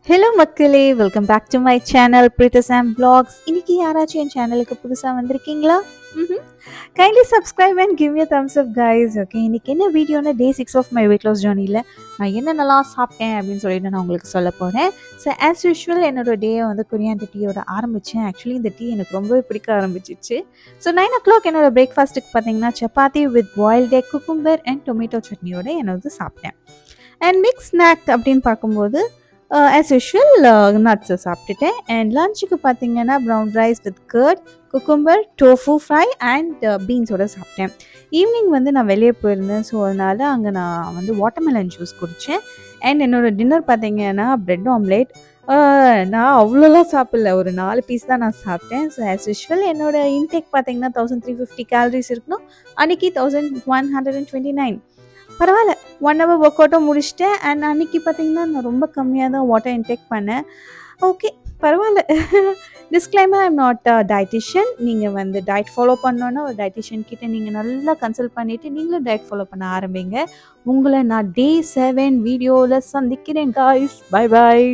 Hello மக்களே, welcome back to my channel Preetha Sam vlogs. இன்னைக்கு யாராச்சும் என் சேனலுக்கு புதுசாக வந்திருக்கீங்களா? Kindly subscribe and give you thumbs up guys. Okay, இன்னைக்கு என்ன வீடியோனா day 6 of my weight loss ஜர்னியில் நான் என்னென்னலாம் சாப்பிட்டேன் அப்படின்னு சொல்லிட்டு நான் உங்களுக்கு சொல்ல போகிறேன். ஸோ ஆஸ் யூஷுவல் என்னோட டேயை வந்து கொரியாண்டர் டீயோட ஆரம்பித்தேன். ஆக்சுவலி இந்த டீ எனக்கு ரொம்பவே பிடிக்க ஆரம்பிச்சிச்சு. ஸோ 9 o'clock என்னோட பிரேக்ஃபாஸ்ட்டுக்கு பார்த்தீங்கன்னா chapati with boiled egg, cucumber and tomato சட்னியோட என்னது சாப்பிட்டேன். அண்ட் மிக்ஸ் ஸ்நாக் அப்படின்னு பார்க்கும்போது ஆஸ் யூஷுவல் நட்ஸை சாப்பிட்டுட்டேன். அண்ட் லஞ்சுக்கு பார்த்தீங்கன்னா brown rice with curd, cucumber, tofu fry and பீன்ஸோட சாப்பிட்டேன். ஈவினிங் வந்து நான் வெளியே போயிருந்தேன். ஸோ அதனால் அங்கே நான் வந்து வாட்டர்மெலன் ஜூஸ் குடித்தேன். அண்ட் என்னோடய டின்னர் பார்த்தீங்கன்னா பிரெட் ஆம்லேட். நான் அவ்வளோலாம் சாப்பிடல, ஒரு 4 பீஸ் தான் நான் சாப்பிட்டேன். ஸோ ஆஸ் யூஷுவல் என்னோடய இன்டேக் பார்த்தீங்கன்னா 1350 கேலரிஸ் இருக்கணும். அன்றைக்கி 1129. பரவாயில்ல, 1 hour ஒர்க் அவுட்டும் முடிச்சிட்டேன். அண்ட் அன்றைக்கி பார்த்திங்கன்னா நான் ரொம்ப கம்மியாக தான் வாட்டர் இன்டேக் பண்ணேன். ஓகே, பரவாயில்ல. Disclaimer, I'm not dietitian. நீங்கள் வந்து டயட் ஃபாலோ பண்ணோன்னா ஒரு டயட்டிஷியன் கிட்டே நீங்கள் நல்லா கன்சல்ட் பண்ணிவிட்டு நீங்களும் டயட் ஃபாலோ பண்ண ஆரம்பிங்க. உங்களை நான் Day 7 வீடியோவில் சந்திக்கிறேன் காய்ஸ். Bye bye.